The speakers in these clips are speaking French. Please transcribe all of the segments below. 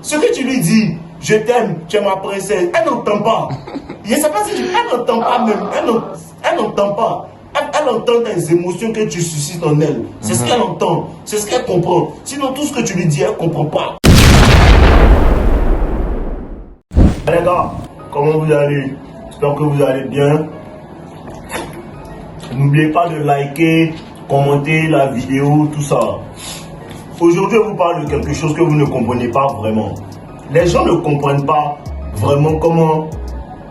Ce que tu lui dis, je t'aime, tu es ma princesse, elle n'entend pas. Je ne sais pas si elle n'entend pas même. Elle n'entend pas. Elle entend les émotions que tu suscites en elle. C'est ce qu'elle entend. C'est ce qu'elle comprend. Sinon, tout ce que tu lui dis, elle ne comprend pas. Les gars, comment vous allez? J'espère que vous allez bien. N'oubliez pas de liker, commenter la vidéo, tout ça. Aujourd'hui, je vous parle de quelque chose que vous ne comprenez pas vraiment. Les gens ne comprennent pas vraiment comment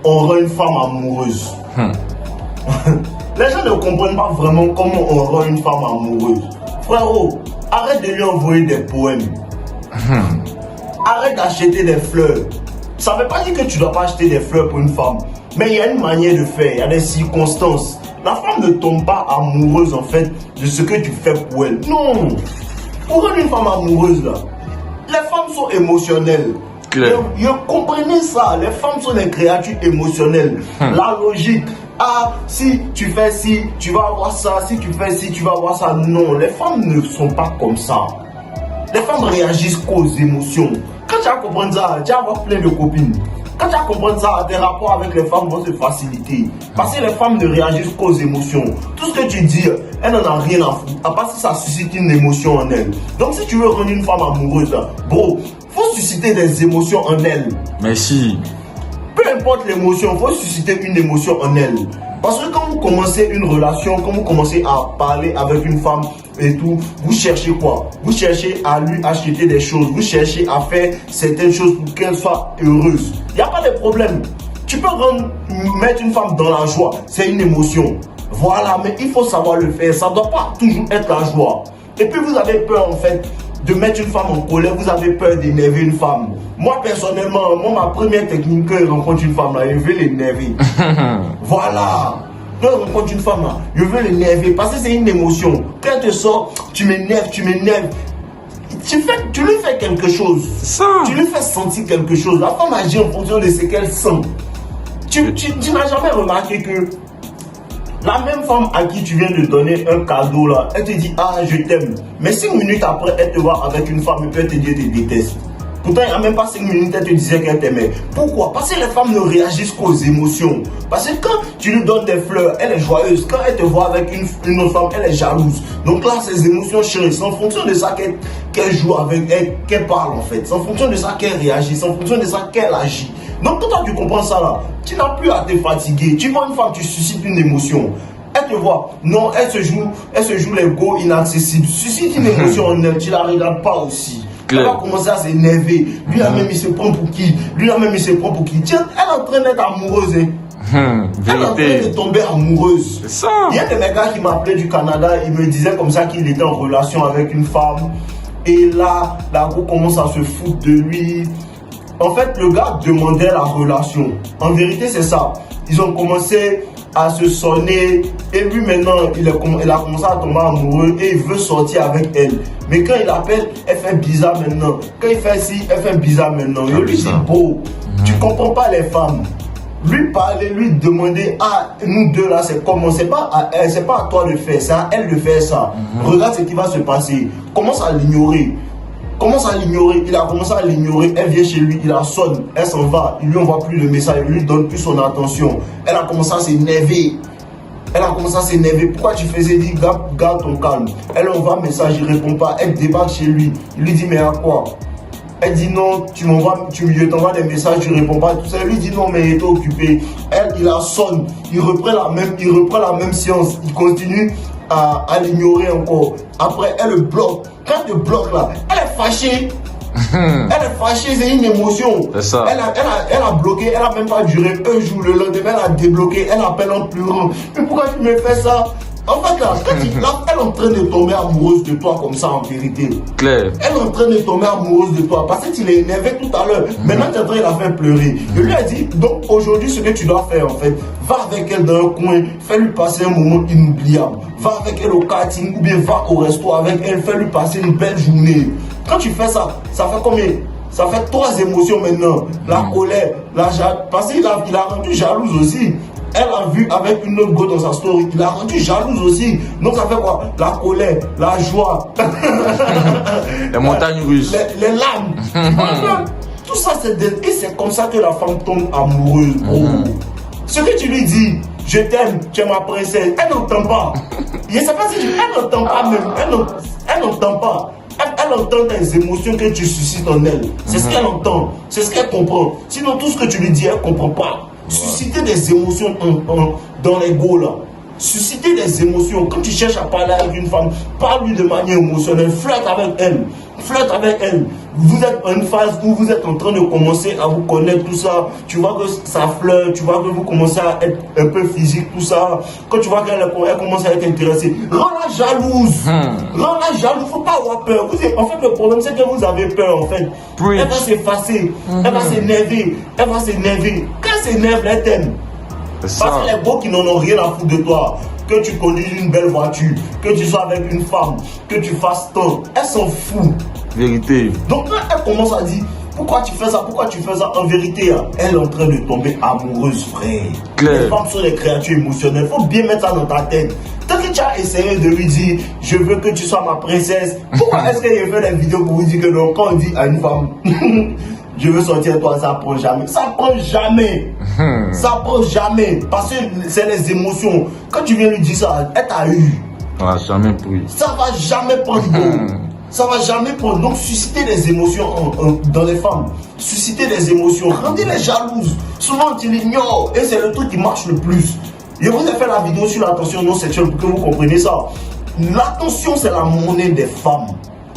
on rend une femme amoureuse. Les gens ne comprennent pas vraiment comment on rend une femme amoureuse. Frérot, arrête de lui envoyer des poèmes. Arrête d'acheter des fleurs. Ça ne veut pas dire que tu ne dois pas acheter des fleurs pour une femme. Mais il y a une manière de faire, il y a des circonstances. La femme ne tombe pas amoureuse en fait de ce que tu fais pour elle. Non. Pour rendre une femme amoureuse là, les femmes sont émotionnelles. Comprenez ça, les femmes sont des créatures émotionnelles. La logique, ah, si tu fais ci, tu vas avoir ça, si tu fais ci, tu vas avoir ça. Non, les femmes ne sont pas comme ça. Les femmes réagissent qu'aux émotions. Quand tu vas comprendre ça, tu vas avoir plein de copines. Quand tu vas comprendre ça, tes rapports avec les femmes vont se faciliter. Parce que les femmes ne réagissent qu'aux émotions. Tout ce que tu dis, elle n'en a rien à foutre. À part si ça suscite une émotion en elle. Donc si tu veux rendre une femme amoureuse, bro, faut susciter des émotions en elle. Mais si. Peu importe l'émotion, faut susciter une émotion en elle. Parce que quand vous commencez une relation, quand vous commencez à parler avec une femme et tout, vous cherchez quoi? Vous cherchez à lui acheter des choses, vous cherchez à faire certaines choses pour qu'elle soit heureuse. Il n'y a pas de problème. Tu peux mettre une femme dans la joie, c'est une émotion. Voilà, mais il faut savoir le faire. Ça ne doit pas toujours être la joie. Et puis vous avez peur en fait de mettre une femme en colère, vous avez peur d'énerver une femme. Moi personnellement, ma première technique quand je rencontre une femme là, je veux l'énerver. Voilà. Quand je rencontre une femme là, je veux l'énerver parce que c'est une émotion. Quand elle te sort, tu m'énerves. Tu lui fais quelque chose. Ça. Tu lui fais sentir quelque chose. La femme agit en fonction de ce qu'elle sent. Tu n'as jamais remarqué que la même femme à qui tu viens de donner un cadeau là, elle te dit ah je t'aime. Mais 5 minutes après, elle te voit avec une femme et puis elle te dit elle te déteste. Pourtant, il n'y a même pas 5 minutes, elle te disait qu'elle t'aimait. Pourquoi? Parce que les femmes ne réagissent qu'aux émotions. Parce que quand tu lui donnes des fleurs, elle est joyeuse. Quand elle te voit avec une autre femme, elle est jalouse. Donc là, ses émotions changent. C'est en fonction de ça qu'elle joue avec elle, qu'elle parle en fait. C'est en fonction de ça qu'elle réagit. C'est en fonction de ça qu'elle agit. Donc quand toi, tu comprends ça là, tu n'as plus à te fatiguer. Tu vois une femme, tu suscites une émotion. Elle te voit, non, elle se joue les go inaccessibles. Suscite une émotion en elle, tu la regardes pas aussi. Elle va commencer à s'énerver. Lui là même il se prend pour qui? Lui là même il se prend pour qui? Tiens, elle est en train d'être amoureuse. Elle est en train de tomber amoureuse. C'est ça. Il y a des gars qui m'appelaient du Canada, il me disait comme ça qu'il était en relation avec une femme. Et là, la go commence à se foutre de lui. En fait, le gars demandait la relation. En vérité, c'est ça. Ils ont commencé à se sonner et lui maintenant il a commencé à tomber amoureux et il veut sortir avec elle. Mais quand il appelle, elle fait bizarre maintenant. Quand il fait ci, elle fait bizarre maintenant. Je lui dis beau, tu comprends pas les femmes. Lui parler, lui demander ah nous deux là c'est comment, c'est pas à toi de faire, c'est à elle de faire ça. Regarde ce qui va se passer. Commence à l'ignorer. Il a commencé à l'ignorer, elle vient chez lui, il la sonne, elle s'en va, il lui envoie plus de messages, il lui donne plus son attention. Elle a commencé à s'énerver. Pourquoi tu faisais? Dit, garde ton calme. Elle envoie un message, il répond pas, elle débarque chez lui. Il lui dit, mais à quoi? Elle dit non, je t'envoie des messages, tu réponds pas, tout ça. Elle lui dit non, mais il était occupé. Elle, il la sonne, il reprend la même séance, il continue à l'ignorer encore. Après, elle le bloque. Quand elle te bloque là, elle est fâchée. C'est une émotion. C'est ça. Elle a bloqué, elle a même pas duré un jour. Le lendemain, elle a débloqué, elle appelle en pleurant. Mais pourquoi tu me fais ça? En fait, là, elle est en train de tomber amoureuse de toi comme ça en vérité. Claire. Elle est en train de tomber amoureuse de toi parce que tu l'as énervé tout à l'heure. Maintenant, tu es en train de la faire pleurer. Je lui ai dit, donc aujourd'hui, ce que tu dois faire en fait, va avec elle dans un coin, fais-lui passer un moment inoubliable. Va avec elle au karting ou bien va au resto avec elle, fais-lui passer une belle journée. Quand tu fais ça, ça fait combien? Ça fait 3 émotions maintenant. La colère, la jalousie. Parce qu'il a rendu jalouse aussi. Elle a vu avec une autre go dans sa story. Il a rendu jalouse aussi. Donc ça fait quoi? La colère, la joie. Les montagnes russes. Les larmes. Tout ça, et c'est comme ça que la femme tombe amoureuse. Ce que tu lui dis, je t'aime, tu es ma princesse, elle n'entend pas. Je ne sais pas si elle n'entend pas même. Elle n'entend pas. Elle entend les émotions que tu suscites en elle. C'est ce qu'elle entend. C'est ce qu'elle comprend. Sinon, tout ce que tu lui dis, elle ne comprend pas. Susciter des émotions dans l'ego là. Susciter des émotions. Quand tu cherches à parler avec une femme, parle-lui de manière émotionnelle. Flirte avec elle. Flirte avec elle. Vous êtes en une phase où vous êtes en train de commencer à vous connaître, tout ça. Tu vois que ça flirte, tu vois que vous commencez à être un peu physique, tout ça. Quand tu vois qu'elle commence à être intéressée, rends-la jalouse. Rends-la jalouse, faut pas avoir peur. En fait, le problème, c'est que vous avez peur, en fait. Elle va s'effacer, elle va s'énerver, elle va s'énerver. Quand elle s'énerve, elle t'aime. Parce que les beaux qui n'en ont rien à foutre de toi, que tu conduises une belle voiture, que tu sois avec une femme, que tu fasses tant, elle s'en fout. Vérité. Donc là, elle commence à dire, pourquoi tu fais ça, pourquoi tu fais ça? En vérité, elle est en train de tomber amoureuse, frère. Claire. Les femmes sont des créatures émotionnelles, il faut bien mettre ça dans ta tête. Tant que tu as essayé de lui dire, je veux que tu sois ma princesse, pourquoi est-ce qu'il fait des vidéos pour vous dire que non, quand on dit à une femme, je veux sortir de toi, ça prend jamais. Ça prend jamais. Ça prend jamais. Parce que c'est les émotions. Quand tu viens lui dire ça, elle t'a eu. Ça va jamais pris. Ça va jamais prendre goût. Ça va jamais prendre. Donc susciter des émotions dans les femmes. Susciter des émotions. Rendez-les jalouses. Souvent tu l'ignores. Et c'est le truc qui marche le plus. Je vous ai fait la vidéo sur l'attention non sexuelle pour que vous compreniez ça. L'attention, c'est la monnaie des femmes.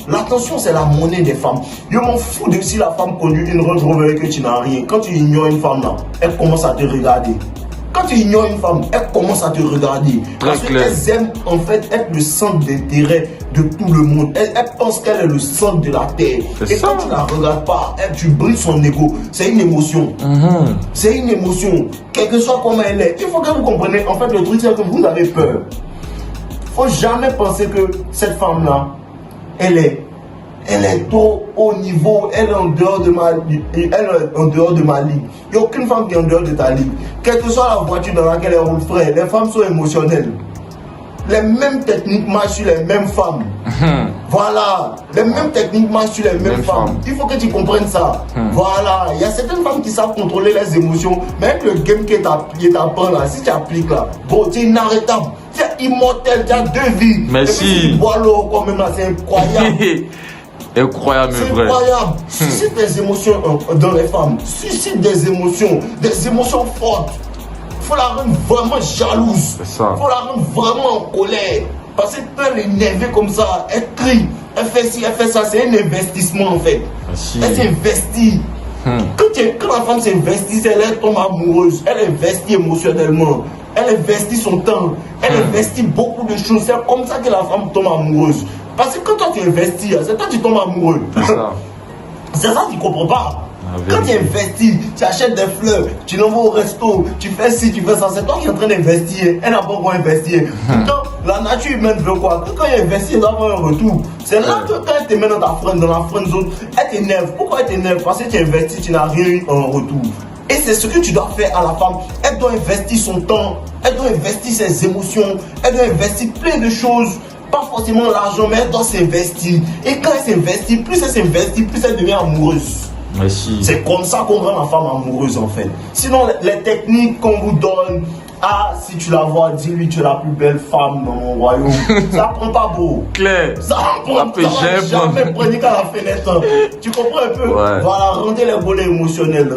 L'attention, c'est la monnaie des femmes. Je m'en fous de si la femme conduit une Range Rover et que tu n'as rien. Quand tu ignores une femme là, elle commence à te regarder. Quand tu ignores une femme, elle commence à te regarder. Parce qu'elles aiment en fait être le centre d'intérêt de tout le monde. Elle pense qu'elle est le centre de la terre. Et quand tu la regardes pas, tu brises son ego. C'est une émotion. C'est une émotion. Quelle que soit comment elle est. Il faut que vous compreniez. En fait, le truc c'est que vous avez peur. Faut jamais penser que cette femme là, elle est trop haut niveau, elle est en dehors de ma ligue. Il n'y a aucune femme qui est en dehors de ta ligue. Quelle que soit la voiture dans laquelle elle roule, frère, les femmes sont émotionnelles. Les mêmes techniques marchent sur les mêmes femmes. Voilà, les mêmes techniques marchent sur les mêmes femmes. Il faut que tu comprennes ça. Voilà, il y a certaines femmes qui savent contrôler les émotions, mais avec le game qui t'apprend là, si tu appliques là, bon, tu es inarrêtable. Tu es immortel, tu as deux vies. Merci. Voilà, quand même là, c'est incroyable. Incroyable, c'est incroyable. Suscite des émotions dans les femmes. Suscite des émotions fortes. Faut la rendre vraiment jalouse. Faut la rendre vraiment en colère. Parce que quand elle est énervée comme ça, elle crie, elle fait ci, elle fait ça. C'est un investissement en fait. Elle s'investit. Quand la femme s'investit, elle tombe amoureuse. Elle investit émotionnellement. Elle investit son temps. Elle investit beaucoup de choses. C'est comme ça que la femme tombe amoureuse. Parce que quand toi tu investis, c'est toi qui tombes amoureux. C'est ça que tu ne comprends pas. Quand tu investis, tu achètes des fleurs, tu l'envoies au resto, tu fais ci, tu fais ça, c'est toi qui es en train d'investir. Elle n'a pas encore investi. Donc, la nature humaine veut quoi? Quand elle investit, elle doit avoir un retour. C'est là que quand elle te met dans la friend zone, elle t'énerve. Pourquoi elle t'énerve? Parce que tu investis, tu n'as rien eu en retour. Et c'est ce que tu dois faire à la femme. Elle doit investir son temps, elle doit investir ses émotions, elle doit investir plein de choses. Pas forcément l'argent, mais elle doit s'investir. Et quand elle s'investit, plus elle devient amoureuse. C'est comme ça qu'on rend la femme amoureuse en fait. Sinon, les techniques qu'on vous donne, si tu la vois, dis-lui tu es la plus belle femme dans mon royaume. Ça prend pas beau. Claire. Ça prend jamais prendre qu'à la fenêtre. Tu comprends un peu? Voilà, rendez les volets émotionnels.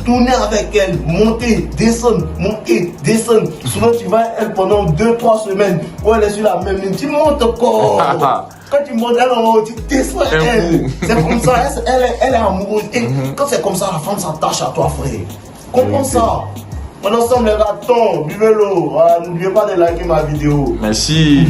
Tournez avec elle, montez, descendre, monter, descendre. Souvent tu vas elle pendant 2-3 semaines où elle est sur la même ligne. Tu montes encore. Quand tu montes elle en haut, tu descends elle. C'est comme ça, elle est amoureuse. Et quand c'est comme ça, la femme s'attache à toi, frère. Comprends ça. On ensemble les ratons, buvez l'eau. Voilà, n'oubliez pas de liker ma vidéo. Merci.